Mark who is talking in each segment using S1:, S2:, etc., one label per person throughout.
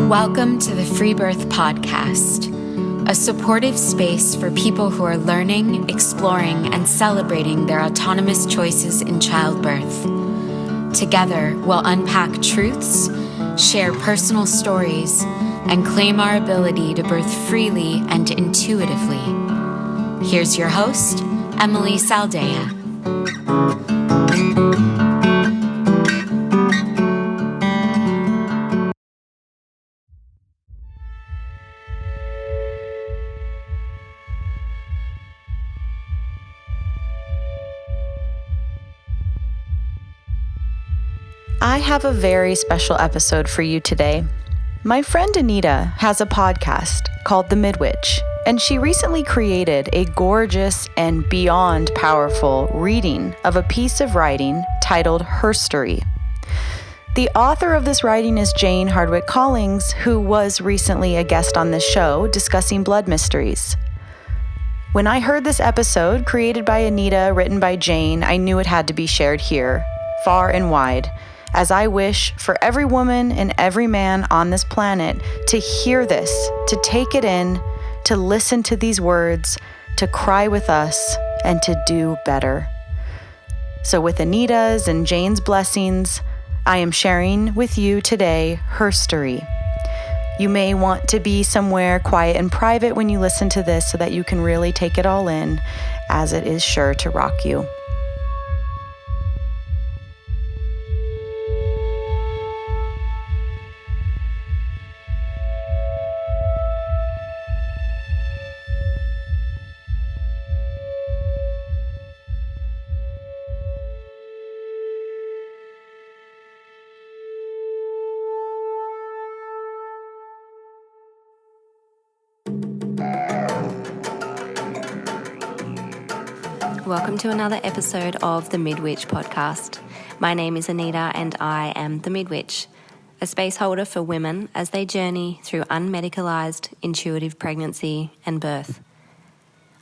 S1: Welcome to the Free Birth Podcast, a supportive space for people who are learning, exploring, and celebrating their autonomous choices in childbirth. Together, we'll unpack truths, share personal stories, and claim our ability to birth freely and intuitively. Here's your host, Emily Saldea.
S2: I have a very special episode for you today. My friend Anita has a podcast called The Midwitch, and she recently created a gorgeous and beyond powerful reading of a piece of writing titled Herstory. The author of this writing is Jane Hardwicke Collings, who was recently a guest on this show discussing blood mysteries. When I heard this episode, created by Anita, written by Jane, I knew it had to be shared here, far and wide, as I wish for every woman and every man on this planet to hear this, to take it in, to listen to these words, to cry with us, and to do better. So with Anita's and Jane's blessings, I am sharing with you today her story. You may want to be somewhere quiet and private when you listen to this so that you can really take it all in, as it is sure to rock you.
S3: Welcome to another episode of the Midwitch podcast. My name is Anita and I am the Midwitch, a space holder for women as they journey through unmedicalized, intuitive pregnancy and birth.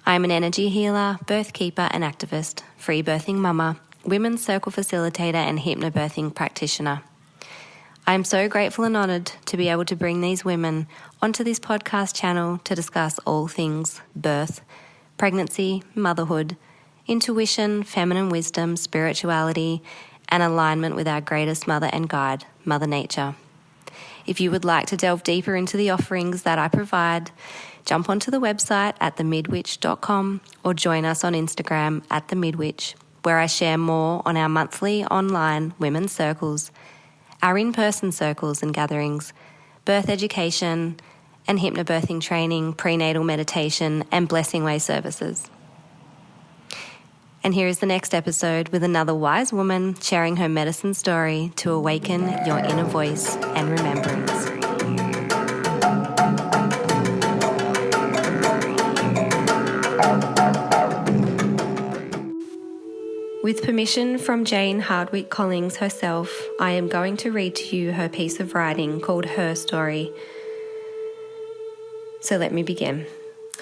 S3: I am an energy healer, birth keeper and activist, free birthing mama, women's circle facilitator and hypnobirthing practitioner. I am so grateful and honoured to be able to bring these women onto this podcast channel to discuss all things birth, pregnancy, motherhood, intuition, feminine wisdom, spirituality, and alignment with our greatest mother and guide, Mother Nature. If you would like to delve deeper into the offerings that I provide, jump onto the website at themidwitch.com or join us on Instagram at themidwitch, where I share more on our monthly online women's circles, our in-person circles and gatherings, birth education, and hypnobirthing training, prenatal meditation, and blessing way services. And here is the next episode with another wise woman sharing her medicine story to awaken your inner voice and remembrance. With permission from Jane Hardwicke Collings herself, I am going to read to you her piece of writing called Herstory. So let me begin.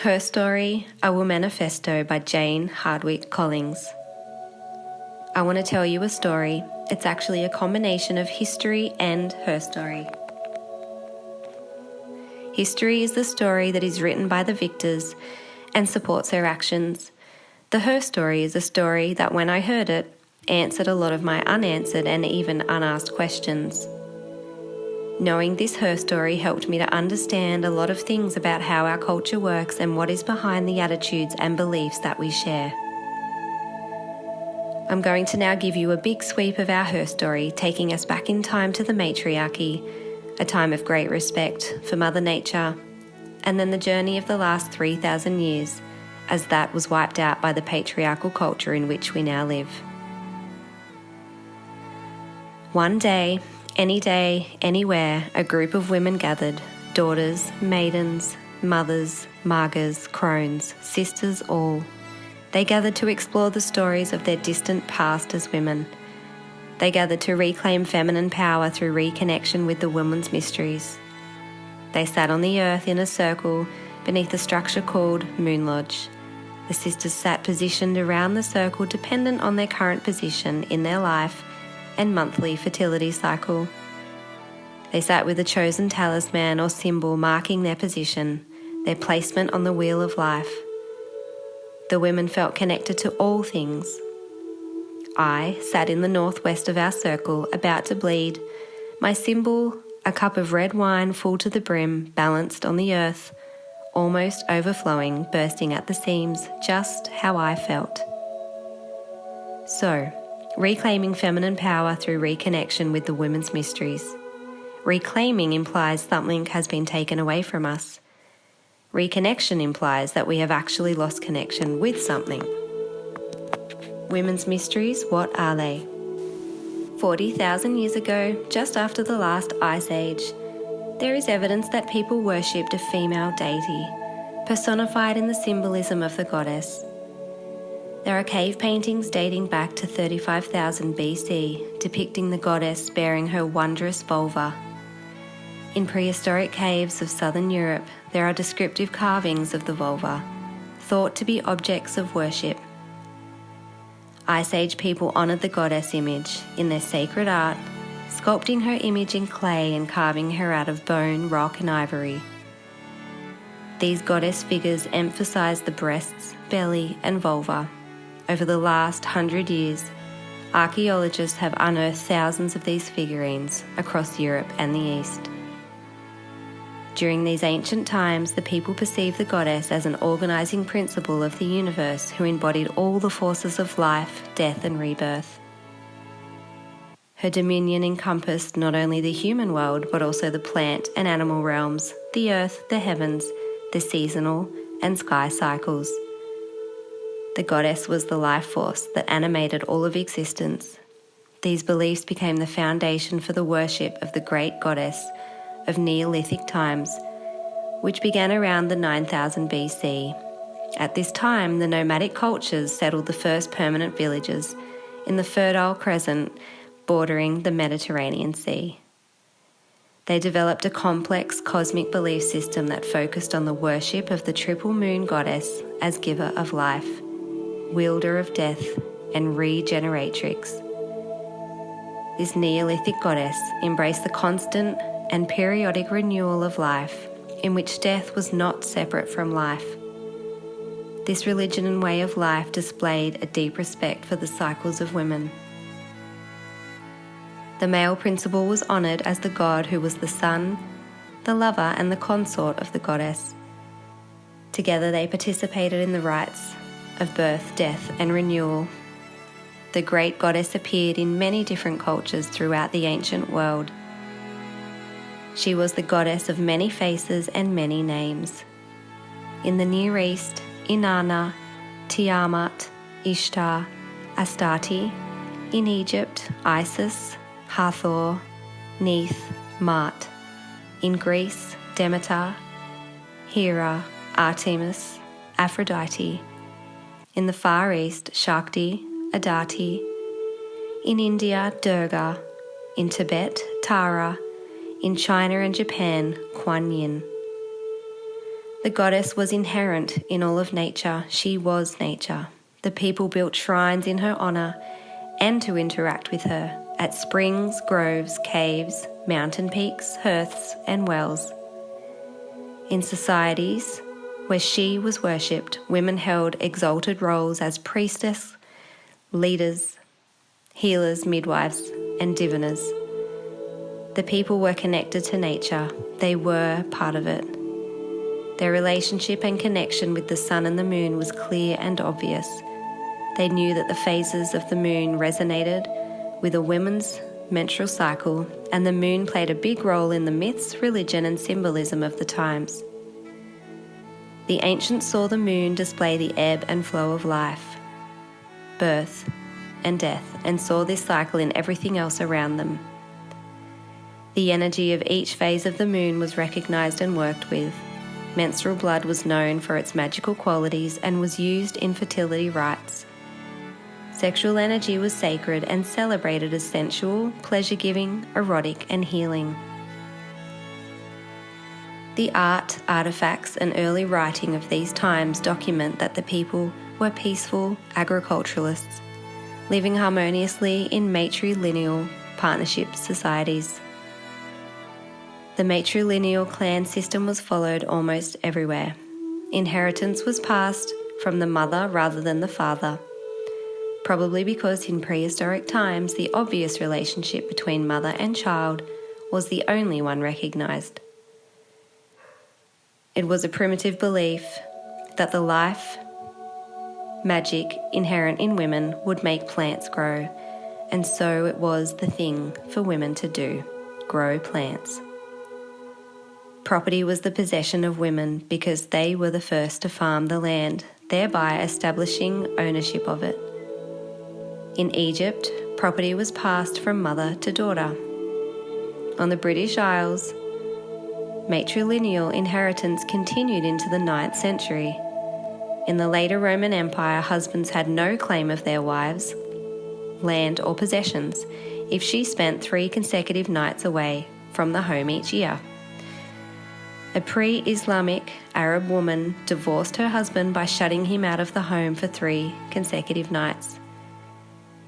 S3: Herstory, a Womanifesto by Jane Hardwicke Collings. I want to tell you a story. It's actually a combination of history and herstory. History is the story that is written by the victors and supports their actions. The herstory is a story that, when I heard it, answered a lot of my unanswered and even unasked questions. Knowing this herstory helped me to understand a lot of things about how our culture works and what is behind the attitudes and beliefs that we share. I'm going to now give you a big sweep of our herstory, taking us back in time to the Matriarchy, a time of great respect for Mother Nature, and then the journey of the last 3,000 years, as that was wiped out by the patriarchal culture in which we now live. One day, any day, anywhere, a group of women gathered, daughters, maidens, mothers, margas, crones, sisters all. They gathered to explore the stories of their distant past as women. They gathered to reclaim feminine power through reconnection with the woman's mysteries. They sat on the earth in a circle beneath a structure called Moon Lodge. The sisters sat positioned around the circle dependent on their current position in their life and monthly fertility cycle. They sat with a chosen talisman or symbol marking their position, their placement on the wheel of life. The women felt connected to all things. I sat in the northwest of our circle, about to bleed, my symbol, a cup of red wine full to the brim, balanced on the earth, almost overflowing, bursting at the seams, just how I felt. So, reclaiming feminine power through reconnection with the women's mysteries. Reclaiming implies something has been taken away from us. Reconnection implies that we have actually lost connection with something. Women's mysteries, what are they? 40,000 years ago, just after the last ice age, there is evidence that people worshipped a female deity, personified in the symbolism of the goddess. There are cave paintings dating back to 35,000 BC depicting the goddess bearing her wondrous vulva. In prehistoric caves of southern Europe, there are descriptive carvings of the vulva, thought to be objects of worship. Ice Age people honoured the goddess image in their sacred art, sculpting her image in clay and carving her out of bone, rock and ivory. These goddess figures emphasise the breasts, belly and vulva. Over the last 100 years, archaeologists have unearthed thousands of these figurines across Europe and the East. During these ancient times, the people perceived the goddess as an organising principle of the universe who embodied all the forces of life, death and rebirth. Her dominion encompassed not only the human world but also the plant and animal realms, the earth, the heavens, the seasonal and sky cycles. The goddess was the life force that animated all of existence. These beliefs became the foundation for the worship of the great goddess of Neolithic times, which began around the 9000 BC. At this time, the nomadic cultures settled the first permanent villages in the Fertile Crescent bordering the Mediterranean Sea. They developed a complex cosmic belief system that focused on the worship of the triple moon goddess as giver of life, wielder of death, and regeneratrix. This Neolithic goddess embraced the constant and periodic renewal of life, in which death was not separate from life. This religion and way of life displayed a deep respect for the cycles of women. The male principle was honoured as the god who was the son, the lover and the consort of the goddess. Together they participated in the rites of birth, death and renewal. The great goddess appeared in many different cultures throughout the ancient world. She was the goddess of many faces and many names. In the Near East, Inanna, Tiamat, Ishtar, Astarte. In Egypt, Isis, Hathor, Neith, Mart. In Greece, Demeter, Hera, Artemis, Aphrodite. In the Far East, Shakti, Adati. In India, Durga. In Tibet, Tara. In China and Japan, Kuan Yin. The goddess was inherent in all of nature. She was nature. The people built shrines in her honour and to interact with her at springs, groves, caves, mountain peaks, hearths and wells. In societies where she was worshipped, women held exalted roles as priestess, leaders, healers, midwives and diviners. The people were connected to nature. They were part of it. Their relationship and connection with the sun and the moon was clear and obvious. They knew that the phases of the moon resonated with a woman's menstrual cycle, and the moon played a big role in the myths, religion and symbolism of the times. The ancients saw the moon display the ebb and flow of life, birth and death, and saw this cycle in everything else around them. The energy of each phase of the moon was recognised and worked with. Menstrual blood was known for its magical qualities and was used in fertility rites. Sexual energy was sacred and celebrated as sensual, pleasure-giving, erotic and healing. The art, artefacts and early writing of these times document that the people were peaceful agriculturalists, living harmoniously in matrilineal partnership societies. The matrilineal clan system was followed almost everywhere. Inheritance was passed from the mother rather than the father, probably because in prehistoric times the obvious relationship between mother and child was the only one recognised. It was a primitive belief that the life, magic inherent in women would make plants grow, and so it was the thing for women to do, grow plants. Property was the possession of women because they were the first to farm the land, thereby establishing ownership of it. In Egypt, property was passed from mother to daughter. On the British Isles, matrilineal inheritance continued into the 9th century. In the later Roman Empire, husbands had no claim of their wives, land or possessions if she spent 3 consecutive nights away from the home each year. A pre-Islamic Arab woman divorced her husband by shutting him out of the home for 3 consecutive nights.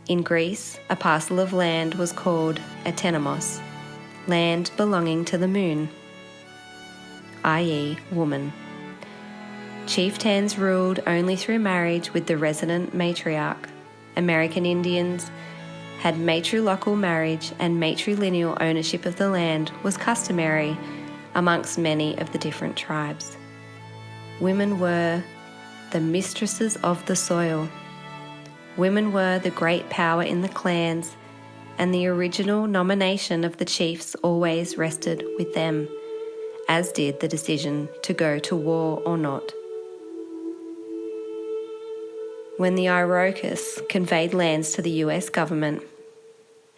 S3: In Greece, a parcel of land was called a tenemos, land belonging to the moon, i.e. woman. Chieftains ruled only through marriage with the resident matriarch. American Indians had matrilocal marriage, and matrilineal ownership of the land was customary amongst many of the different tribes. Women were the mistresses of the soil. Women were the great power in the clans, and the original nomination of the chiefs always rested with them, as did the decision to go to war or not. When the Iroquois conveyed lands to the US government,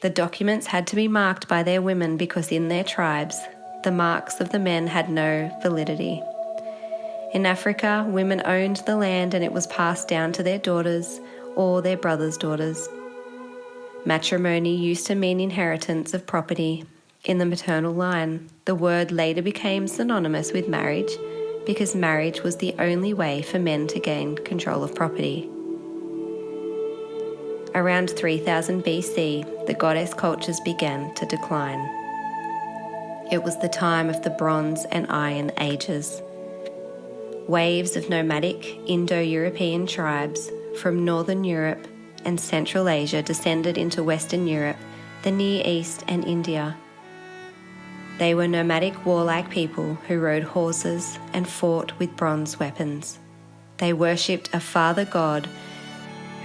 S3: the documents had to be marked by their women because in their tribes, the marks of the men had no validity. In Africa, women owned the land and it was passed down to their daughters or their brothers' daughters. Matrimony used to mean inheritance of property in the maternal line. The word later became synonymous with marriage because marriage was the only way for men to gain control of property. Around 3000 BC, the goddess cultures began to decline. It was the time of the Bronze and Iron Ages. Waves of nomadic Indo-European tribes from Northern Europe and Central Asia descended into Western Europe, the Near East and India. They were nomadic warlike people who rode horses and fought with bronze weapons. They worshipped a father god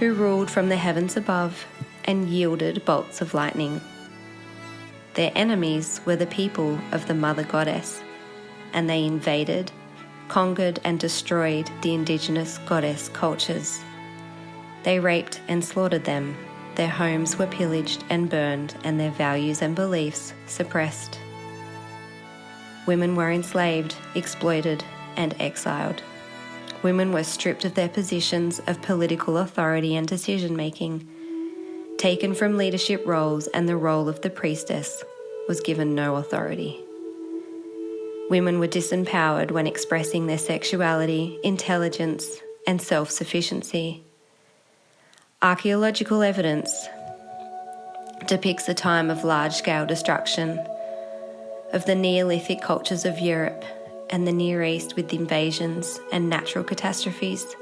S3: who ruled from the heavens above and yielded bolts of lightning. Their enemies were the people of the mother goddess, and they invaded, conquered and destroyed the indigenous goddess cultures. They raped and slaughtered them. Their homes were pillaged and burned, and their values and beliefs suppressed. Women were enslaved, exploited and exiled. Women were stripped of their positions of political authority and decision-making, taken from leadership roles, and the role of the priestess was given no authority. Women were disempowered when expressing their sexuality, intelligence, and self-sufficiency. Archaeological evidence depicts a time of large-scale destruction of the Neolithic cultures of Europe and the Near East with invasions and natural catastrophes.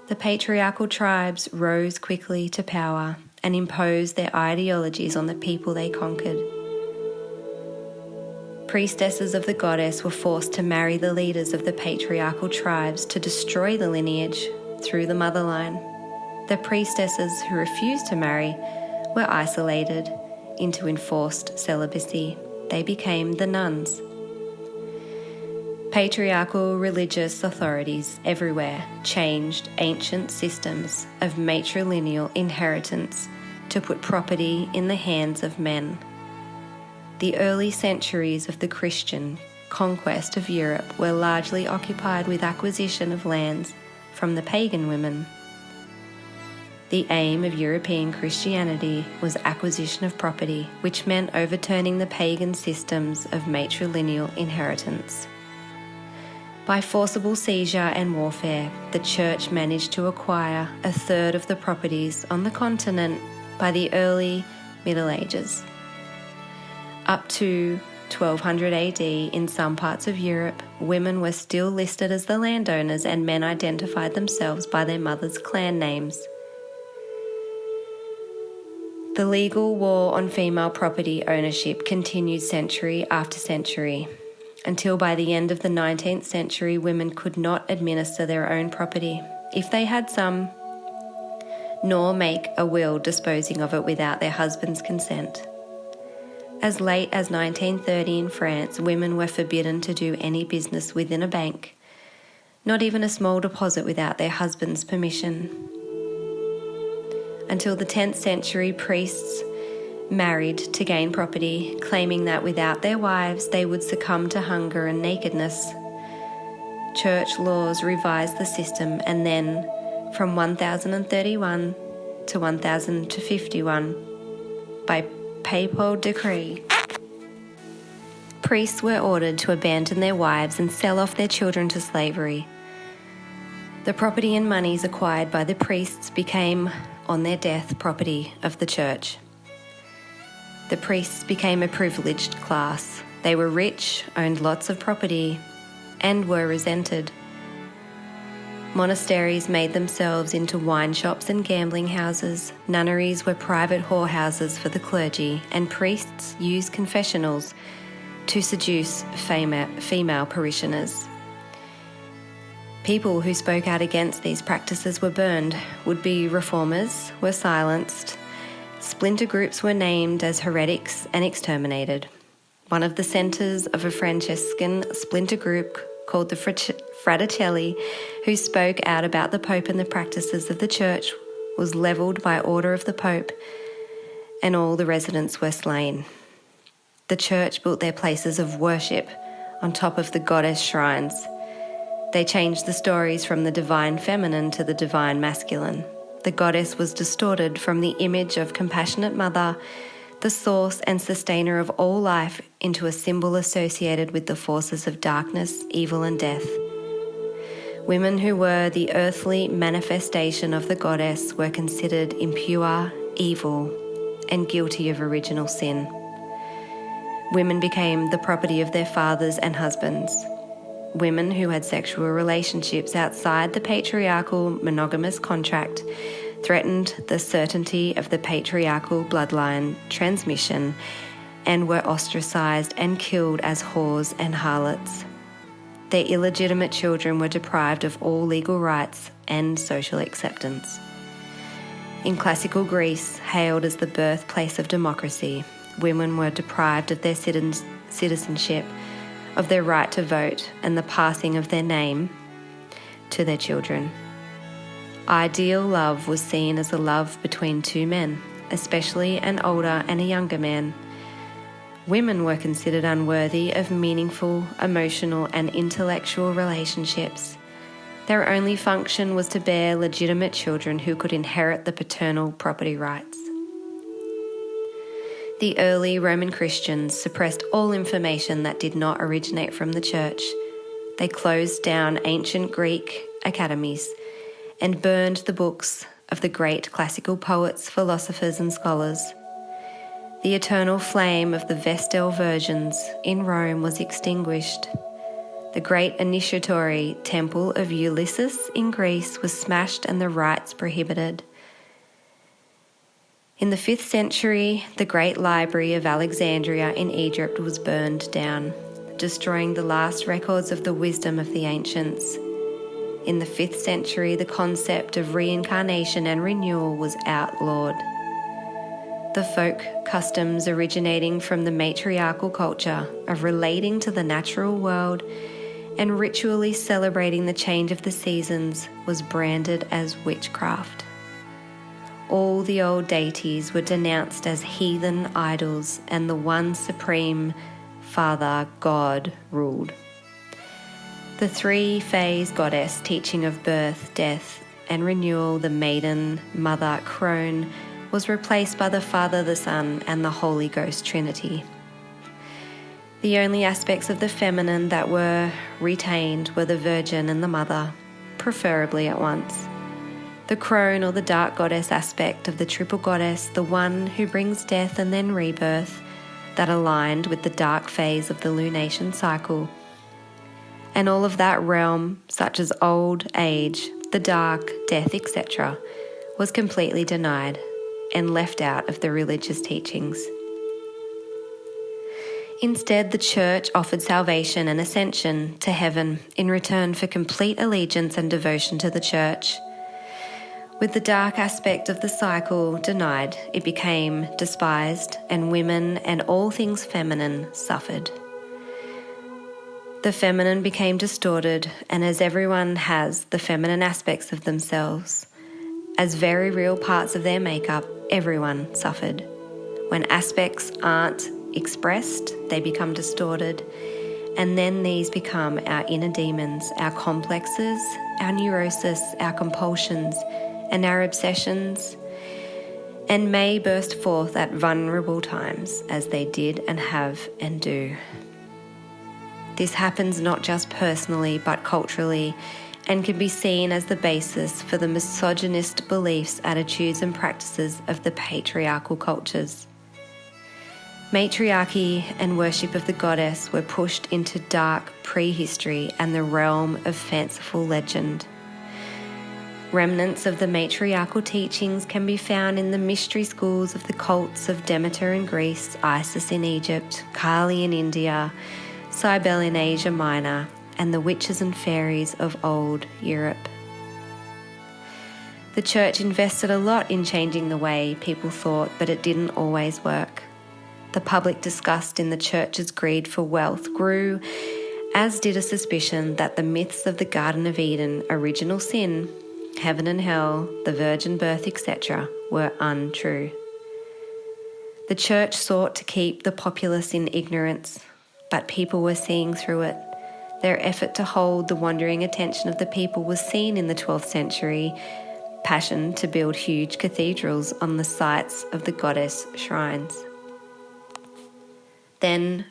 S3: The patriarchal tribes rose quickly to power and imposed their ideologies on the people they conquered. Priestesses of the goddess were forced to marry the leaders of the patriarchal tribes to destroy the lineage through the motherline. The priestesses who refused to marry were isolated into enforced celibacy. They became the nuns. Patriarchal religious authorities everywhere changed ancient systems of matrilineal inheritance to put property in the hands of men. The early centuries of the Christian conquest of Europe were largely occupied with acquisition of lands from the pagan women. The aim of European Christianity was acquisition of property, which meant overturning the pagan systems of matrilineal inheritance. By forcible seizure and warfare, the Church managed to acquire a third of the properties on the continent by the early Middle Ages. Up to 1200 AD, in some parts of Europe, women were still listed as the landowners and men identified themselves by their mothers' clan names. The legal war on female property ownership continued century after century, until by the end of the 19th century, women could not administer their own property, if they had some, nor make a will disposing of it without their husband's consent. As late as 1930 in France, women were forbidden to do any business within a bank, not even a small deposit without their husband's permission. Until the 10th century, priests married to gain property, claiming that without their wives they would succumb to hunger and nakedness. Church laws revised the system, and then, from 1031 to 1051, by papal decree, priests were ordered to abandon their wives and sell off their children to slavery. The property and monies acquired by the priests became, on their death, property of the church. The priests became a privileged class. They were rich, owned lots of property, and were resented. Monasteries made themselves into wine shops and gambling houses. Nunneries were private whorehouses for the clergy, and priests used confessionals to seduce female parishioners. People who spoke out against these practices were burned. Would-be reformers were silenced. Splinter groups were named as heretics and exterminated. One of the centres of a Franciscan splinter group called the Fraticelli, who spoke out about the Pope and the practices of the Church, was levelled by order of the Pope, and all the residents were slain. The Church built their places of worship on top of the goddess shrines. They changed the stories from the divine feminine to the divine masculine. The goddess was distorted from the image of compassionate mother, the source and sustainer of all life, into a symbol associated with the forces of darkness, evil and death. Women who were the earthly manifestation of the goddess were considered impure, evil, and guilty of original sin. Women became the property of their fathers and husbands. Women who had sexual relationships outside the patriarchal monogamous contract threatened the certainty of the patriarchal bloodline transmission and were ostracised and killed as whores and harlots. Their illegitimate children were deprived of all legal rights and social acceptance. In classical Greece, hailed as the birthplace of democracy, women were deprived of their citizenship, of their right to vote, and the passing of their name to their children. Ideal love was seen as a love between two men, especially an older and a younger man. Women were considered unworthy of meaningful, emotional, and intellectual relationships. Their only function was to bear legitimate children who could inherit the paternal property rights. The early Roman Christians suppressed all information that did not originate from the Church. They closed down ancient Greek academies and burned the books of the great classical poets, philosophers, and scholars. The eternal flame of the Vestal Virgins in Rome was extinguished. The great initiatory temple of Ulysses in Greece was smashed and the rites prohibited. In the 5th century, the great library of Alexandria in Egypt was burned down, destroying the last records of the wisdom of the ancients. In the 5th century, the concept of reincarnation and renewal was outlawed. The folk customs originating from the matriarchal culture of relating to the natural world and ritually celebrating the change of the seasons was branded as witchcraft. All the old deities were denounced as heathen idols, and the one supreme Father, God, ruled. The three-phase goddess teaching of birth, death, and renewal, the maiden, mother, crone, was replaced by the Father, the Son, and the Holy Ghost Trinity. The only aspects of the feminine that were retained were the Virgin and the Mother, preferably at once. The crone or the dark goddess aspect of the triple goddess, the one who brings death and then rebirth, that aligned with the dark phase of the lunation cycle. And all of that realm, such as old age, the dark, death, etc., was completely denied and left out of the religious teachings. Instead, the Church offered salvation and ascension to heaven in return for complete allegiance and devotion to the Church. With the dark aspect of the cycle denied, it became despised, and women and all things feminine suffered. The feminine became distorted, and as everyone has the feminine aspects of themselves, as very real parts of their makeup, everyone suffered. When aspects aren't expressed, they become distorted, and then these become our inner demons, our complexes, our neurosis, our compulsions, and our obsessions, and may burst forth at vulnerable times, as they did and have and do. This happens not just personally but culturally, and can be seen as the basis for the misogynist beliefs, attitudes and practices of the patriarchal cultures. Matriarchy and worship of the goddess were pushed into dark prehistory and the realm of fanciful legend. Remnants of the matriarchal teachings can be found in the mystery schools of the cults of Demeter in Greece, Isis in Egypt, Kali in India, Cybele in Asia Minor, and the witches and fairies of old Europe. The Church invested a lot in changing the way people thought, but it didn't always work. The public disgust in the Church's greed for wealth grew, as did a suspicion that the myths of the Garden of Eden, original sin, heaven and hell, the virgin birth, etc., were untrue. The Church sought to keep the populace in ignorance, but people were seeing through it. Their effort to hold the wandering attention of the people was seen in the 12th century passion to build huge cathedrals on the sites of the goddess shrines. Then,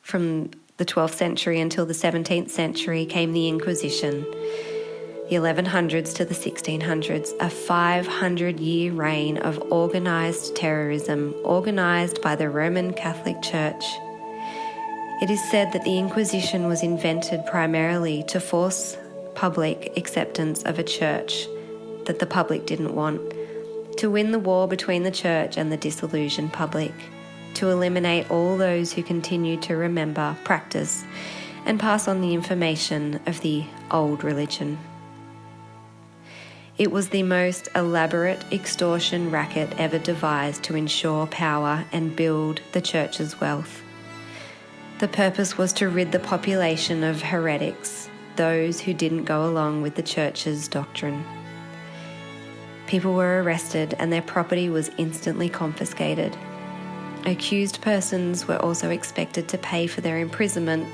S3: from the 12th century until the 17th century, came the Inquisition, the 1100s to the 1600s, a 500-year reign of organised terrorism, organised by the Roman Catholic Church. It is said that the Inquisition was invented primarily to force public acceptance of a church that the public didn't want, to win the war between the church and the disillusioned public, to eliminate all those who continued to remember, practice, and pass on the information of the old religion. It was the most elaborate extortion racket ever devised to ensure power and build the church's wealth. The purpose was to rid the population of heretics, those who didn't go along with the church's doctrine. People were arrested and their property was instantly confiscated. Accused persons were also expected to pay for their imprisonment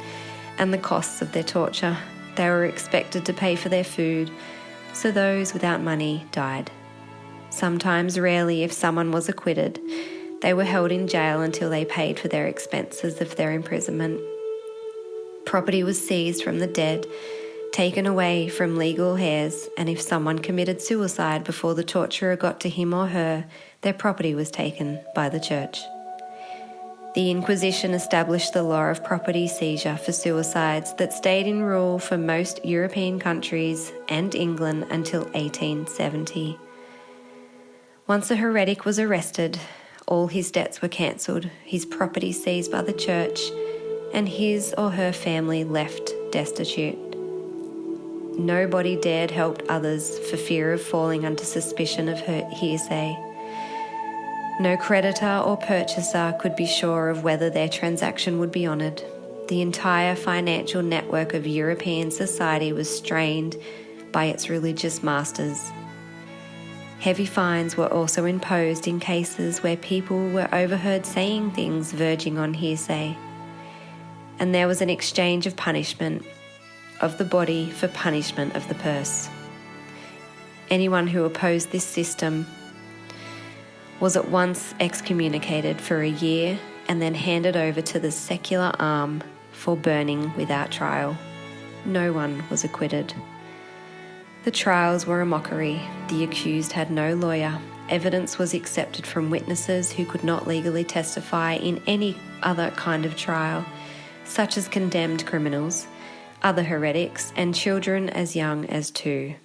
S3: and the costs of their torture. They were expected to pay for their food, so those without money died. Sometimes, rarely, if someone was acquitted, they were held in jail until they paid for their expenses of their imprisonment. Property was seized from the dead, taken away from legal heirs, and if someone committed suicide before the torturer got to him or her, their property was taken by the church. The Inquisition established the law of property seizure for suicides that stayed in rule for most European countries and England until 1870. Once a heretic was arrested, all his debts were cancelled, his property seized by the church, and his or her family left destitute. Nobody dared help others for fear of falling under suspicion of hearsay. No creditor or purchaser could be sure of whether their transaction would be honoured. The entire financial network of European society was strained by its religious masters. Heavy fines were also imposed in cases where people were overheard saying things verging on hearsay. And there was an exchange of punishment of the body for punishment of the purse. Anyone who opposed this system was at once excommunicated for a year and then handed over to the secular arm for burning without trial. No one was acquitted. The trials were a mockery. The accused had no lawyer, evidence was accepted from witnesses who could not legally testify in any other kind of trial, such as condemned criminals, other heretics, and children as young as 2.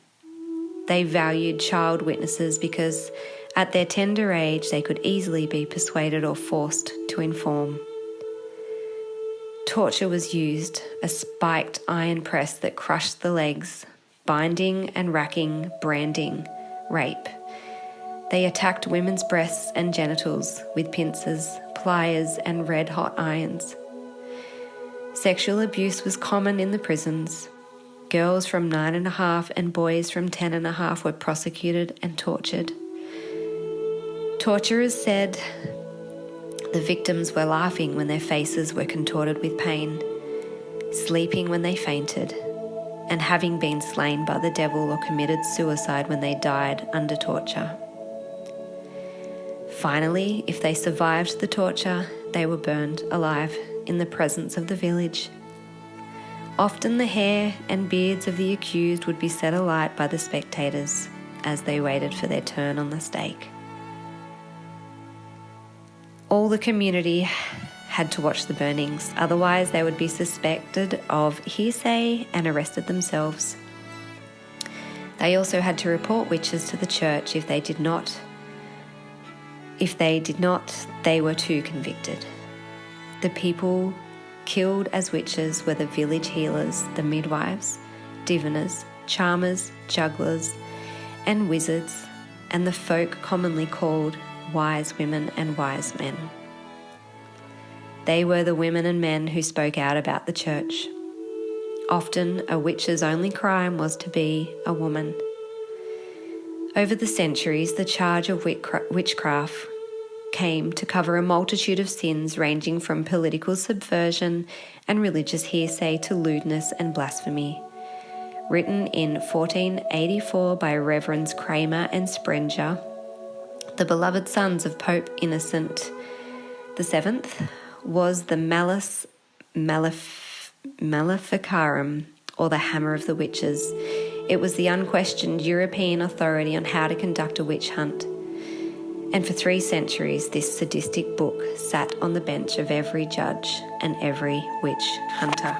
S3: They valued child witnesses because at their tender age they could easily be persuaded or forced to inform. Torture was used, a spiked iron press that crushed the legs, binding and racking, branding, rape. They attacked women's breasts and genitals with pincers, pliers, and red-hot irons. Sexual abuse was common in the prisons. Girls from 9.5 and boys from 10.5 were prosecuted and tortured. Torturers said the victims were laughing when their faces were contorted with pain, sleeping when they fainted, and having been slain by the devil or committed suicide when they died under torture. Finally, if they survived the torture, they were burned alive in the presence of the village. Often the hair and beards of the accused would be set alight by the spectators as they waited for their turn on the stake. All the community had to watch the burnings, otherwise they would be suspected of hearsay and arrested themselves. They also had to report witches to the church. If they did not, they were too convicted. The people killed as witches were the village healers, the midwives, diviners, charmers, jugglers, and wizards, and the folk commonly called wise women and wise men. They were the women and men who spoke out about the church. Often a witch's only crime was to be a woman. Over the centuries, the charge of witchcraft came to cover a multitude of sins ranging from political subversion and religious hearsay to lewdness and blasphemy. Written in 1484 by Reverends Kramer and Sprenger, the beloved sons of Pope Innocent VII, was the Maleficarum, or the Hammer of the Witches. It was the unquestioned European authority on how to conduct a witch hunt. And for 3 centuries, this sadistic book sat on the bench of every judge and every witch hunter.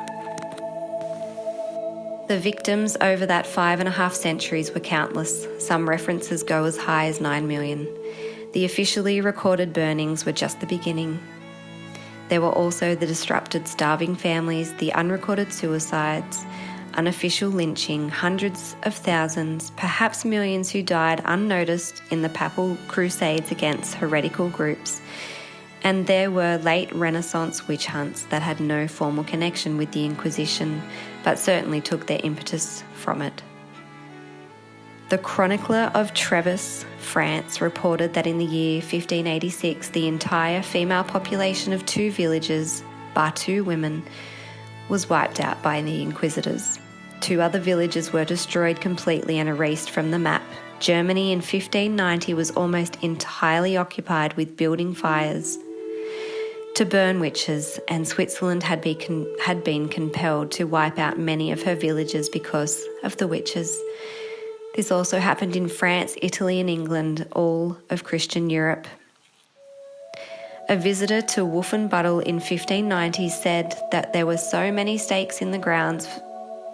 S3: The victims over that 5.5 centuries were countless. Some references go as high as 9 million. The officially recorded burnings were just the beginning. There were also the disrupted starving families, the unrecorded suicides, unofficial lynching, hundreds of thousands, perhaps millions who died unnoticed in the papal crusades against heretical groups. And there were late Renaissance witch hunts that had no formal connection with the Inquisition, but certainly took their impetus from it. The Chronicler of Treves, France, reported that in the year 1586, the entire female population of 2 villages, bar 2 women, was wiped out by the Inquisitors. 2 other villages were destroyed completely and erased from the map. Germany in 1590 was almost entirely occupied with building fires to burn witches, and Switzerland had been compelled to wipe out many of her villages because of the witches. This also happened in France, Italy, and England, all of Christian Europe. A visitor to Wolfenbüttel in 1590 said that there were so many stakes in the grounds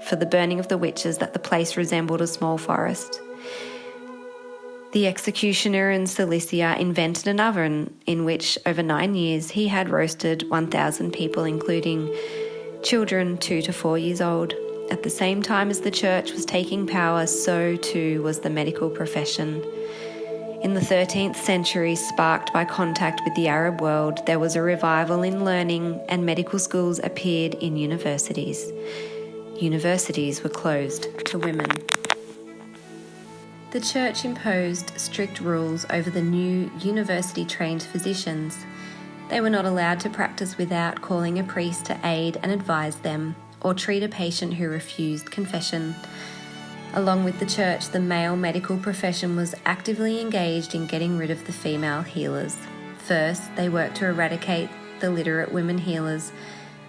S3: for the burning of the witches that the place resembled a small forest. The executioner in Silesia invented an oven in which, over 9 years, he had roasted 1,000 people, including children 2 to 4 years old. At the same time as the church was taking power, so too was the medical profession. In the 13th century, sparked by contact with the Arab world, there was a revival in learning, and medical schools appeared in universities. Universities were closed to women. The church imposed strict rules over the new university-trained physicians. They were not allowed to practice without calling a priest to aid and advise them, or treat a patient who refused confession. Along with the church, the male medical profession was actively engaged in getting rid of the female healers. First, they worked to eradicate the literate women healers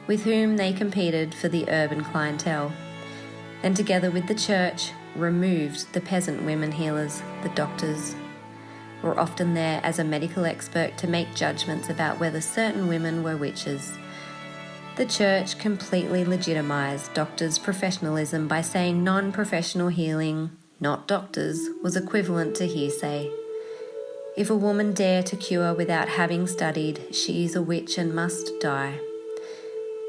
S3: with whom they competed for the urban clientele. Then, together with the church, removed the peasant women healers, the doctors. were often there as a medical expert to make judgments about whether certain women were witches. The church completely legitimised doctors' professionalism by saying non-professional healing, not doctors, was equivalent to hearsay. If a woman dare to cure without having studied, she is a witch and must die.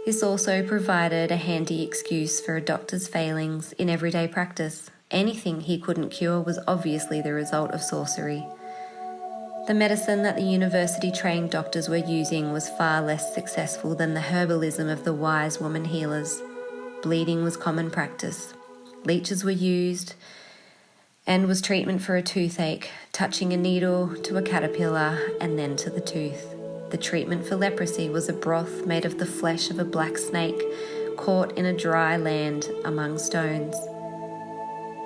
S3: This also provided a handy excuse for a doctor's failings in everyday practice. Anything he couldn't cure was obviously the result of sorcery. The medicine that the university-trained doctors were using was far less successful than the herbalism of the wise woman healers. Bleeding was common practice. Leeches were used and was treatment for a toothache, touching a needle to a caterpillar and then to the tooth. The treatment for leprosy was a broth made of the flesh of a black snake caught in a dry land among stones.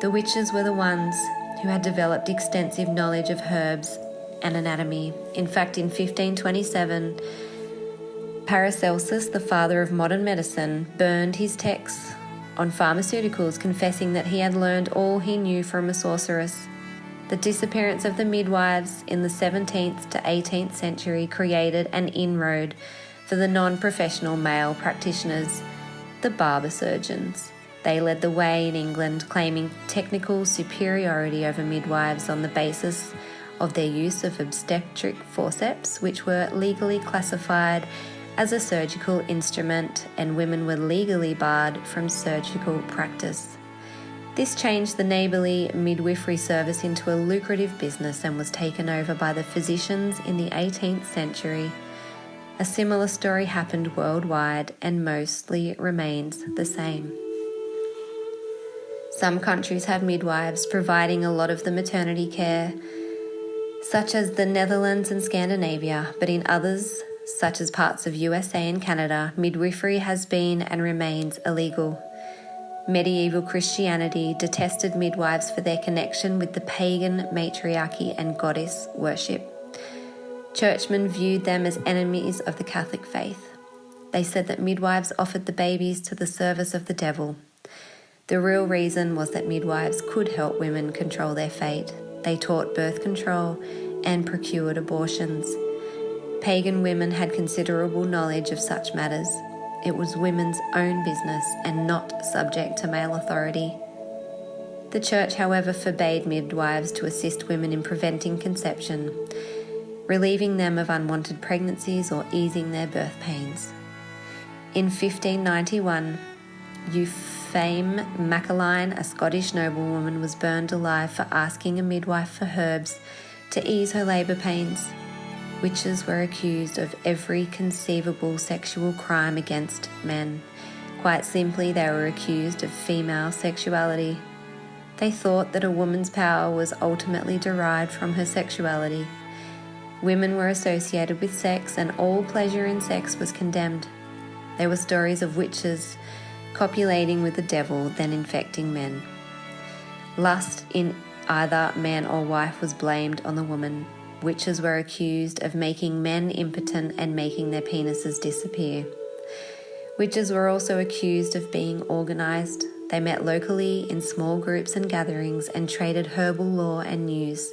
S3: The witches were the ones who had developed extensive knowledge of herbs and anatomy. In fact, in 1527, Paracelsus, the father of modern medicine, burned his texts on pharmaceuticals, confessing that he had learned all he knew from a sorceress. The disappearance of the midwives in the 17th to 18th century created an inroad for the non-professional male practitioners, the barber surgeons. They led the way in England, claiming technical superiority over midwives on the basis of their use of obstetric forceps, which were legally classified as a surgical instrument, and women were legally barred from surgical practice. This changed the neighbourly midwifery service into a lucrative business and was taken over by the physicians in the 18th century. A similar story happened worldwide and mostly remains the same. Some countries have midwives providing a lot of the maternity care, such as the Netherlands and Scandinavia, but in others, such as parts of USA and Canada, midwifery has been and remains illegal. Medieval Christianity detested midwives for their connection with the pagan matriarchy and goddess worship. Churchmen viewed them as enemies of the Catholic faith. They said that midwives offered the babies to the service of the devil. The real reason was that midwives could help women control their fate. They taught birth control and procured abortions. Pagan women had considerable knowledge of such matters. It was women's own business and not subject to male authority. The church, however, forbade midwives to assist women in preventing conception, relieving them of unwanted pregnancies or easing their birth pains. In 1591, Euphame Macaline, a Scottish noblewoman, was burned alive for asking a midwife for herbs to ease her labour pains. Witches were accused of every conceivable sexual crime against men. Quite simply, they were accused of female sexuality. They thought that a woman's power was ultimately derived from her sexuality. Women were associated with sex, and all pleasure in sex was condemned. There were stories of witches copulating with the devil, then infecting men. Lust in either man or wife was blamed on the woman. Witches were accused of making men impotent and making their penises disappear. Witches were also accused of being organised. They met locally in small groups and gatherings and traded herbal lore and news.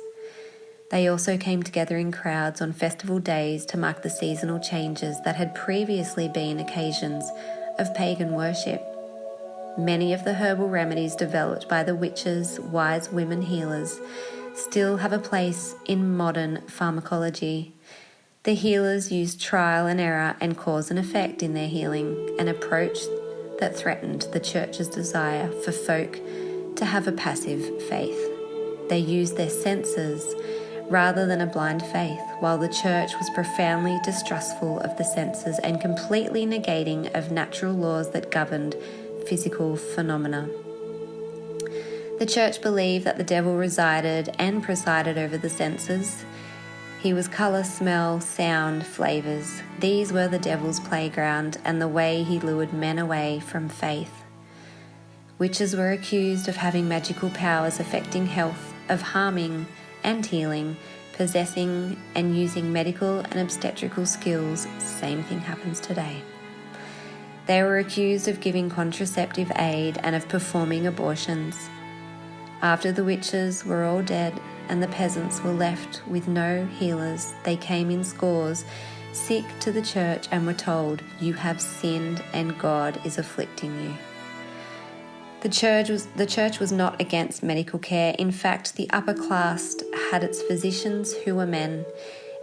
S3: They also came together in crowds on festival days to mark the seasonal changes that had previously been occasions of pagan worship. Many of the herbal remedies developed by the witches, wise women healers, still have a place in modern pharmacology. The healers used trial and error and cause and effect in their healing, an approach that threatened the church's desire for folk to have a passive faith. They used their senses rather than a blind faith, while the church was profoundly distrustful of the senses and completely negating of natural laws that governed physical phenomena. The church believed that the devil resided and presided over the senses. He was colour, smell, sound, flavours. These were the devil's playground and the way he lured men away from faith. Witches were accused of having magical powers affecting health, of harming and healing, possessing and using medical and obstetrical skills. Same thing happens today. They were accused of giving contraceptive aid and of performing abortions. After the witches were all dead, and the peasants were left with no healers. They came in scores, sick, to the church and were told, "You have sinned and God is afflicting you." The church was not against medical care. In fact, the upper class had its physicians who were men.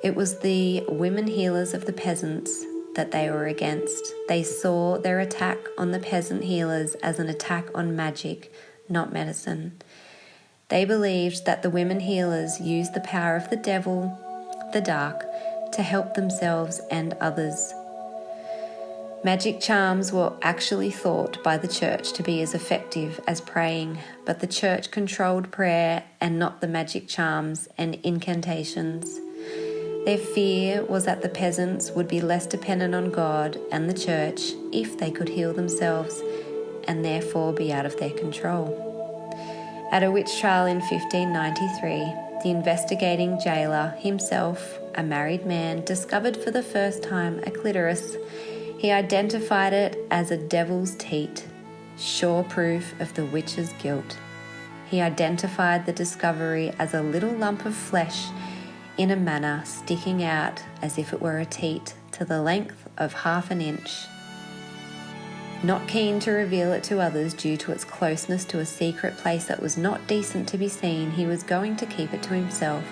S3: It was the women healers of the peasants that they were against. They saw their attack on the peasant healers as an attack on magic, not medicine. They believed that the women healers used the power of the devil, the dark, to help themselves and others. Magic charms were actually thought by the church to be as effective as praying, but the church controlled prayer and not the magic charms and incantations. Their fear was that the peasants would be less dependent on God and the church if they could heal themselves and therefore be out of their control. At a witch trial in 1593, the investigating jailer himself, a married man, discovered for the first time a clitoris. He identified it as a devil's teat, sure proof of the witch's guilt. He identified the discovery as a little lump of flesh in a manner sticking out as if it were a teat to the length of 1/2 inch. Not keen to reveal it to others due to its closeness to a secret place that was not decent to be seen, he was going to keep it to himself,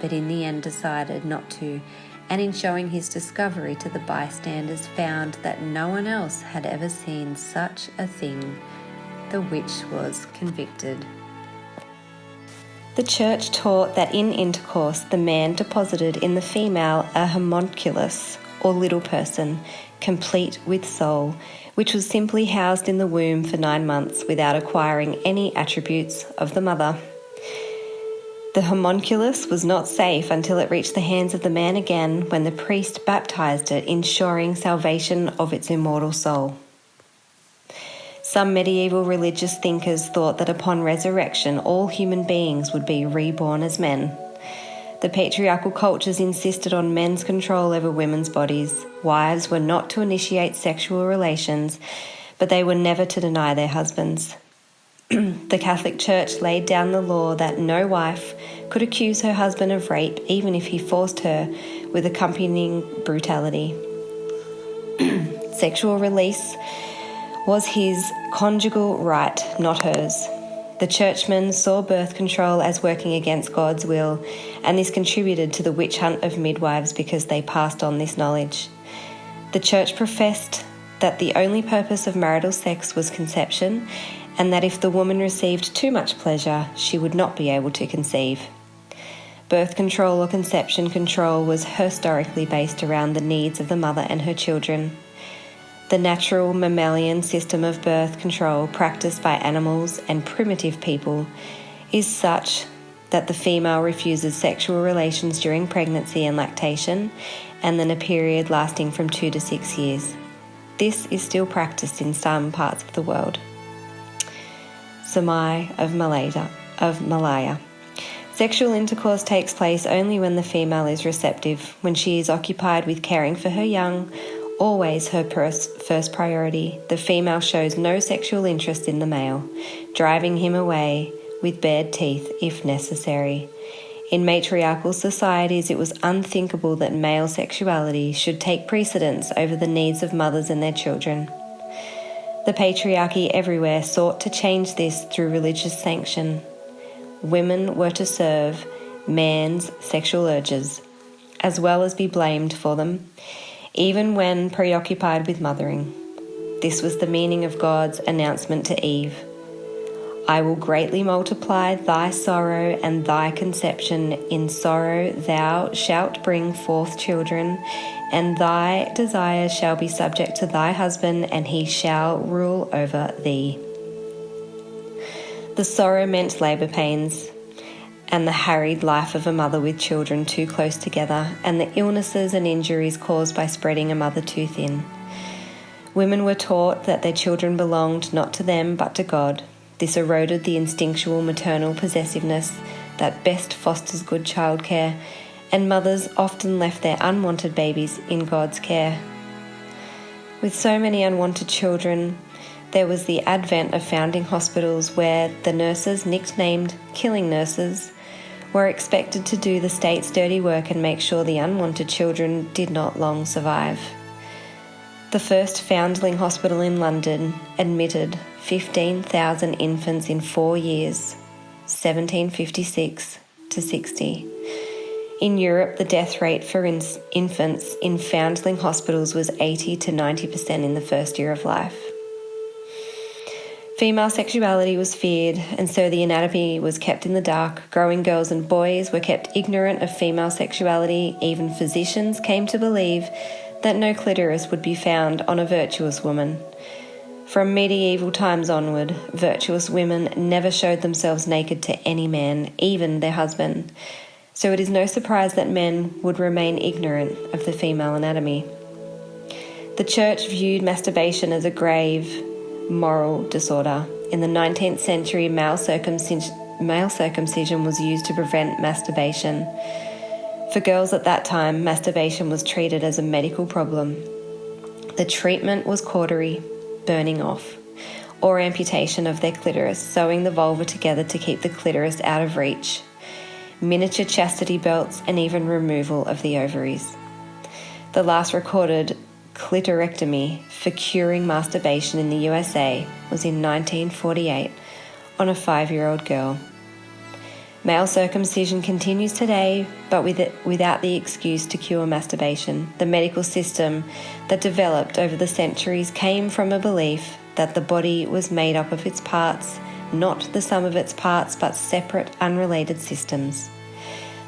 S3: but in the end decided not to, and in showing his discovery to the bystanders found that no one else had ever seen such a thing. The witch was convicted. The church taught that in intercourse the man deposited in the female a homunculus, or little person, complete with soul, which was simply housed in the womb for 9 months without acquiring any attributes of the mother. The homunculus was not safe until it reached the hands of the man again when the priest baptized it, ensuring salvation of its immortal soul. Some medieval religious thinkers thought that upon resurrection all human beings would be reborn as men. The patriarchal cultures insisted on men's control over women's bodies. Wives were not to initiate sexual relations, but they were never to deny their husbands. The Catholic Church laid down the law that no wife could accuse her husband of rape even if he forced her, with accompanying brutality. Sexual release was his conjugal right, not hers. The churchmen saw birth control as working against God's will, and this contributed to the witch hunt of midwives because they passed on this knowledge. The church professed that the only purpose of marital sex was conception, and that if the woman received too much pleasure, she would not be able to conceive. Birth control or conception control was historically based around the needs of the mother and her children. The natural mammalian system of birth control practiced by animals and primitive people is such that the female refuses sexual relations during pregnancy and lactation, and then a period lasting from 2 to 6 years. This is still practiced in some parts of the world. Samai of Malaya. Sexual intercourse takes place only when the female is receptive, when she is occupied with caring for her young, always her first priority. The female shows no sexual interest in the male, driving him away with bared teeth if necessary. In matriarchal societies, it was unthinkable that male sexuality should take precedence over the needs of mothers and their children. The patriarchy everywhere sought to change this through religious sanction. Women were to serve man's sexual urges, as well as be blamed for them, even when preoccupied with mothering. This was the meaning of God's announcement to Eve. I will greatly multiply thy sorrow and thy conception. In sorrow thou shalt bring forth children, and thy desires shall be subject to thy husband, and he shall rule over thee. The sorrow meant labour pains, and the harried life of a mother with children too close together, and the illnesses and injuries caused by spreading a mother too thin. Women were taught that their children belonged not to them but to God. This eroded the instinctual maternal possessiveness that best fosters good childcare, and mothers often left their unwanted babies in God's care. With so many unwanted children, there was the advent of founding hospitals where the nurses, nicknamed killing nurses, were expected to do the state's dirty work and make sure the unwanted children did not long survive. The first foundling hospital in London admitted 15,000 infants in 4 years, 1756 to 60. In Europe, the death rate for infants in foundling hospitals was 80 to 90% in the first year of life. Female sexuality was feared, and so the anatomy was kept in the dark. Growing girls and boys were kept ignorant of female sexuality. Even physicians came to believe that no clitoris would be found on a virtuous woman. From medieval times onward, virtuous women never showed themselves naked to any man, even their husband. So it is no surprise that men would remain ignorant of the female anatomy. The Church viewed masturbation as a grave moral disorder. In the 19th century, male circumcision was used to prevent masturbation. For girls at that time, masturbation was treated as a medical problem. The treatment was cautery, burning off, or amputation of their clitoris, sewing the vulva together to keep the clitoris out of reach, miniature chastity belts, and even removal of the ovaries. The last recorded clitorectomy for curing masturbation in the USA was in 1948 on a 5-year-old girl. Male circumcision continues today, but without the excuse to cure masturbation. The medical system that developed over the centuries came from a belief that the body was made up of its parts, not the sum of its parts, but separate, unrelated systems.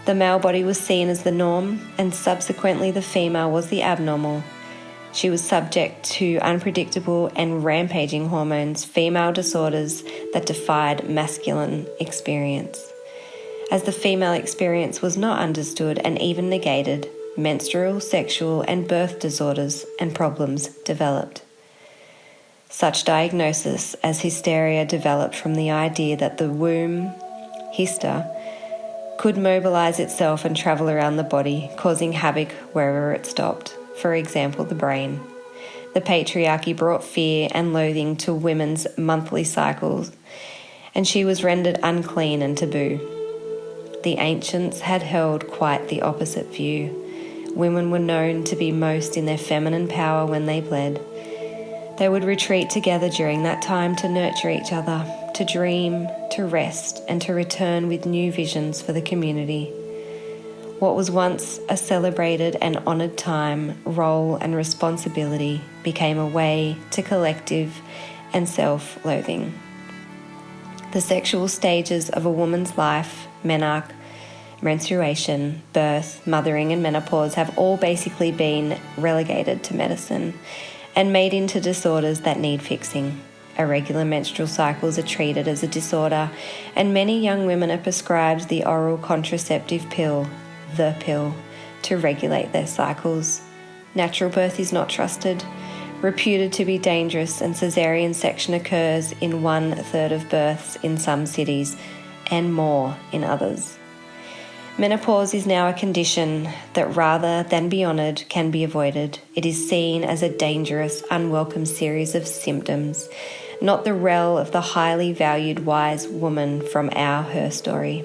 S3: The male body was seen as the norm, and subsequently the female was the abnormal. She was subject to unpredictable and rampaging hormones, female disorders that defied masculine experience. As the female experience was not understood and even negated, menstrual, sexual, and birth disorders and problems developed. Such diagnosis as hysteria developed from the idea that the womb, hyster, could mobilize itself and travel around the body, causing havoc wherever it stopped, for example, the brain. The patriarchy brought fear and loathing to women's monthly cycles, and she was rendered unclean and taboo. The ancients had held quite the opposite view. Women were known to be most in their feminine power when they bled. They would retreat together during that time to nurture each other, to dream, to rest, and to return with new visions for the community. What was once a celebrated and honoured time, role, and responsibility became a way to collective and self-loathing. The sexual stages of a woman's life, menarche, menstruation, birth, mothering, and menopause have all basically been relegated to medicine and made into disorders that need fixing. Irregular menstrual cycles are treated as a disorder, and many young women are prescribed the oral contraceptive pill, the pill, to regulate their cycles. Natural birth is not trusted, reputed to be dangerous, and caesarean section occurs in 1/3 of births in some cities and more in others. Menopause is now a condition that, rather than be honoured, can be avoided. It is seen as a dangerous, unwelcome series of symptoms, not the rel of the highly valued wise woman from our Herstory.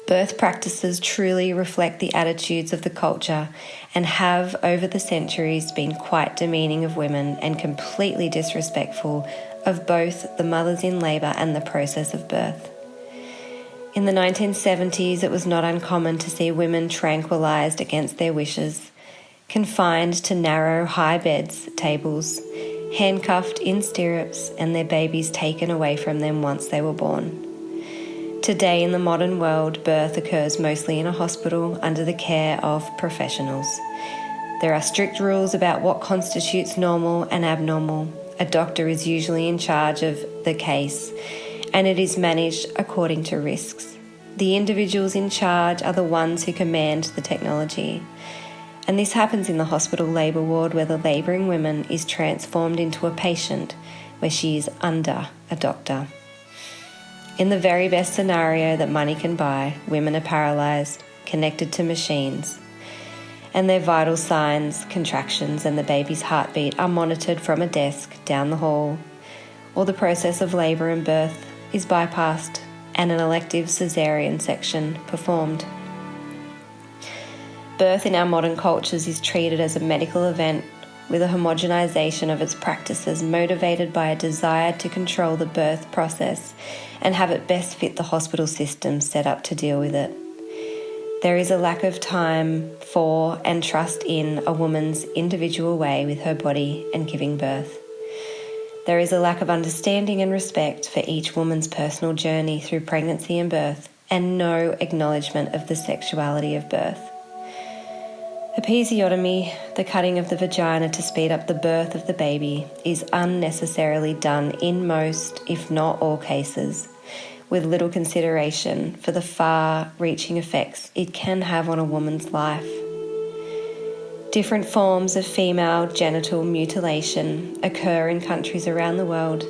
S3: Birth practices truly reflect the attitudes of the culture and have, over the centuries, been quite demeaning of women and completely disrespectful of both the mothers in labour and the process of birth. In the 1970s, it was not uncommon to see women tranquilised against their wishes, confined to narrow, high beds, tables, handcuffed in stirrups, and their babies taken away from them once they were born. Today, in the modern world, birth occurs mostly in a hospital under the care of professionals. There are strict rules about what constitutes normal and abnormal. A doctor is usually in charge of the case, and it is managed according to risks. The individuals in charge are the ones who command the technology. And this happens in the hospital labour ward, where the labouring woman is transformed into a patient, where she is under a doctor. In the very best scenario that money can buy, women are paralysed, connected to machines, and their vital signs, contractions, and the baby's heartbeat are monitored from a desk down the hall, or the process of labour and birth is bypassed and an elective caesarean section performed. Birth in our modern cultures is treated as a medical event with a homogenization of its practices motivated by a desire to control the birth process and have it best fit the hospital system set up to deal with it. There is a lack of time for and trust in a woman's individual way with her body and giving birth. There is a lack of understanding and respect for each woman's personal journey through pregnancy and birth, and no acknowledgement of the sexuality of birth. Episiotomy, the cutting of the vagina to speed up the birth of the baby, is unnecessarily done in most, if not all cases, with little consideration for the far-reaching effects it can have on a woman's life. Different forms of female genital mutilation occur in countries around the world.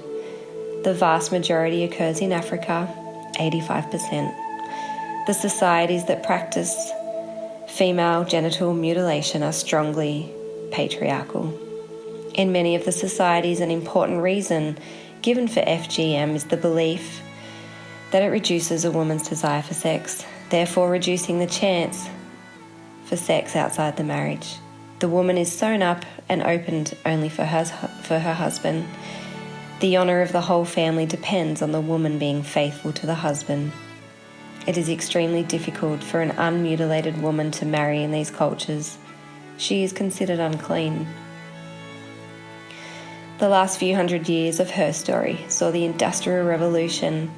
S3: The vast majority occurs in Africa, 85%. The societies that practice female genital mutilation are strongly patriarchal. In many of the societies, an important reason given for FGM is the belief that it reduces a woman's desire for sex, therefore reducing the chance for sex outside the marriage. The woman is sewn up and opened only for her husband. The honour of the whole family depends on the woman being faithful to the husband. It is extremely difficult for an unmutilated woman to marry in these cultures. She is considered unclean. The last few hundred years of Herstory saw the Industrial Revolution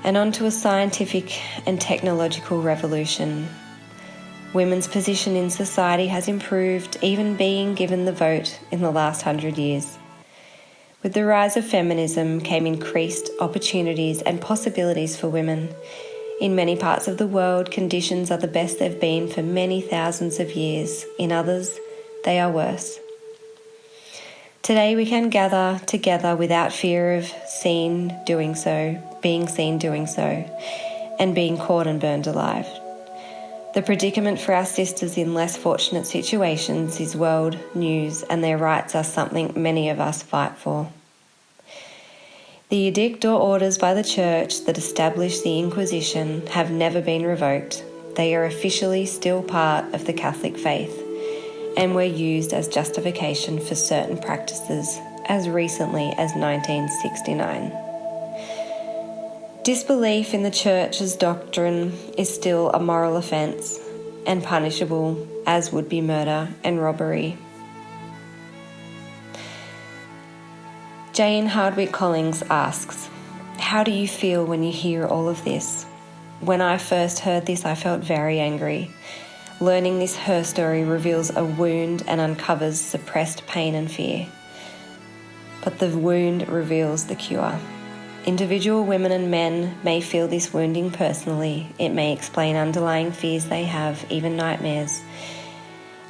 S3: and onto a scientific and technological revolution. Women's position in society has improved, even being given the vote in the last 100 years. With the rise of feminism came increased opportunities and possibilities for women. In many parts of the world, conditions are the best they've been for many thousands of years. In others, they are worse. Today we can gather together without fear of being seen doing so, and being caught and burned alive. The predicament for our sisters in less fortunate situations is world news, and their rights are something many of us fight for. The edict or orders by the Church that established the Inquisition have never been revoked. They are officially still part of the Catholic faith and were used as justification for certain practices as recently as 1969. Disbelief in the Church's doctrine is still a moral offence and punishable, as would be murder and robbery. Jane Hardwicke Collings asks, "How do you feel when you hear all of this? When I first heard this, I felt very angry. Learning this Herstory reveals a wound and uncovers suppressed pain and fear. But the wound reveals the cure. Individual women and men may feel this wounding personally. It may explain underlying fears they have, even nightmares,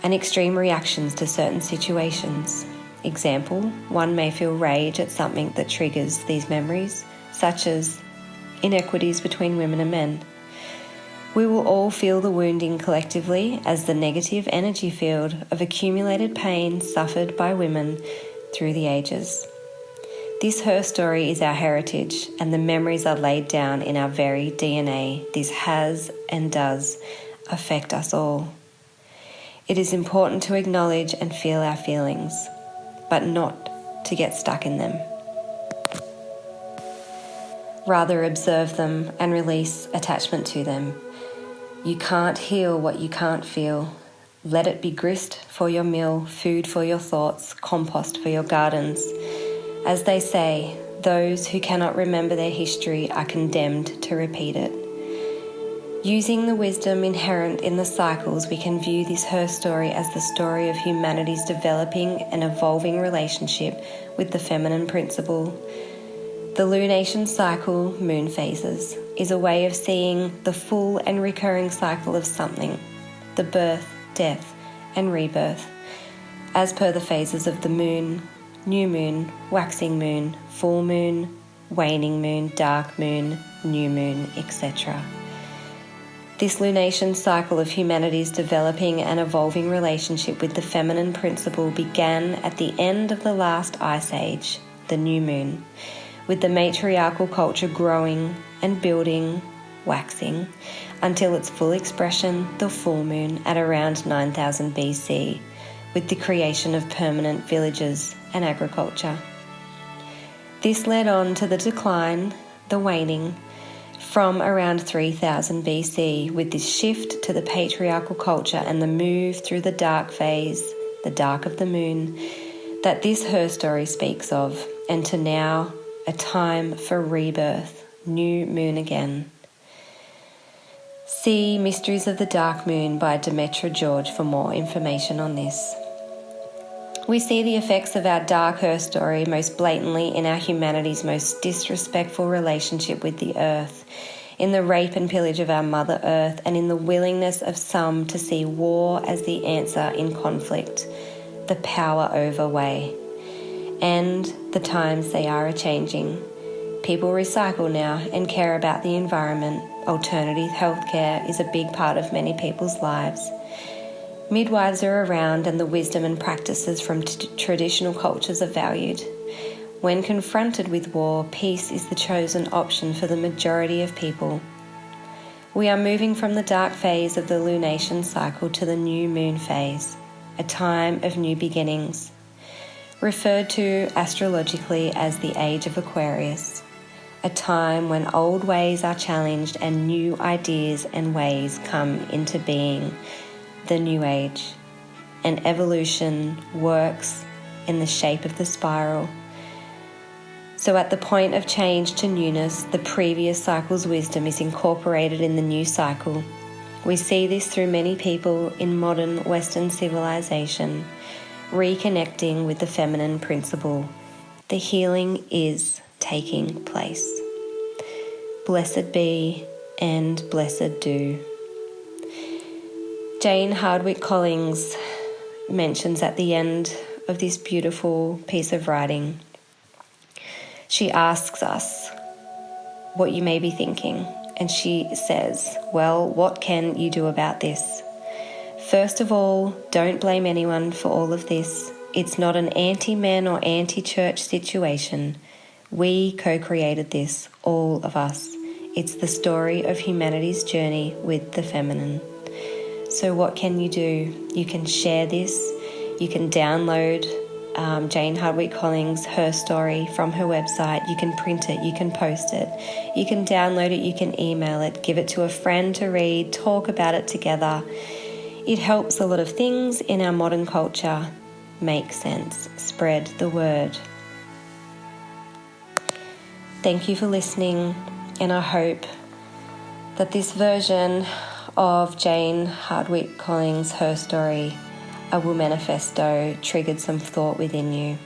S3: and extreme reactions to certain situations. Example, one may feel rage at something that triggers these memories, such as inequities between women and men. We will all feel the wounding collectively as the negative energy field of accumulated pain suffered by women through the ages. This Herstory is our heritage, and the memories are laid down in our very DNA. This has and does affect us all. It is important to acknowledge and feel our feelings, but not to get stuck in them. Rather observe them and release attachment to them. You can't heal what you can't feel. Let it be grist for your mill, food for your thoughts, compost for your gardens. As they say, those who cannot remember their history are condemned to repeat it. Using the wisdom inherent in the cycles, we can view this Herstory as the story of humanity's developing and evolving relationship with the feminine principle. The lunation cycle, moon phases, is a way of seeing the full and recurring cycle of something, the birth, death, and rebirth, as per the phases of the moon, new moon, waxing moon, full moon, waning moon, dark moon, new moon, etc. This lunation cycle of humanity's developing and evolving relationship with the feminine principle began at the end of the last ice age, the new moon, with the matriarchal culture growing and building, waxing, until its full expression, the full moon, at around 9000 BC, with the creation of permanent villages and agriculture. This led on to the decline, the waning, from around 3000 BC, with this shift to the patriarchal culture and the move through the dark phase, the dark of the moon, that this Herstory speaks of, and to now, a time for rebirth, new moon again. See Mysteries of the Dark Moon by Demetra George for more information on this. We see the effects of our dark Herstory most blatantly in our humanity's most disrespectful relationship with the earth, in the rape and pillage of our Mother Earth, and in the willingness of some to see war as the answer in conflict, the power over way. And the times they are a-changing. People recycle now and care about the environment. Alternative healthcare is a big part of many people's lives. Midwives are around, and the wisdom and practices from traditional cultures are valued. When confronted with war, peace is the chosen option for the majority of people. We are moving from the dark phase of the lunation cycle to the new moon phase, a time of new beginnings, referred to astrologically as the Age of Aquarius, a time when old ways are challenged and new ideas and ways come into being, the New Age. And evolution works in the shape of the spiral. So at the point of change to newness, the previous cycle's wisdom is incorporated in the new cycle. We see this through many people in modern Western civilization, reconnecting with the feminine principle. The healing is taking place. Blessed be and blessed do. Jane Hardwicke Collings mentions at the end of this beautiful piece of writing, she asks us what you may be thinking, and she says, well, what can you do about this? First of all, don't blame anyone for all of this. It's not an anti-men or anti-church situation. We co-created this, all of us. It's the story of humanity's journey with the feminine. So what can you do? You can share this. You can download Jane Hardwicke Collings' Herstory from her website. You can print it. You can post it. You can download it. You can email it. Give it to a friend to read. Talk about it together. It helps a lot of things in our modern culture make sense. Spread the word. Thank you for listening, and I hope that this version of Jane Hardwicke Collings' Herstory, A Will Manifesto, triggered some thought within you.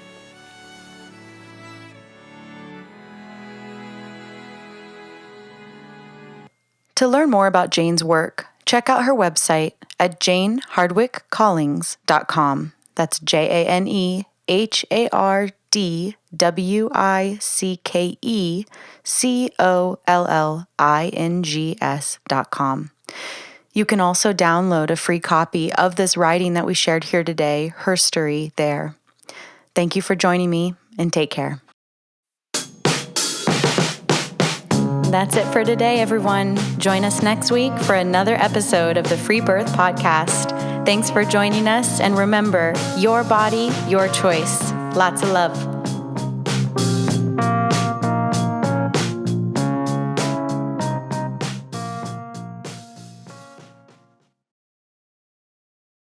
S2: To learn more about Jane's work, check out her website at janehardwickecollings.com. That's Janehardwickecollings.com. You can also download a free copy of this writing that we shared here today, Herstory, there. Thank you for joining me, and take care. That's it for today, everyone. Join us next week for another episode of the Free Birth Podcast. Thanks for joining us, and remember, your body, your choice. Lots of love.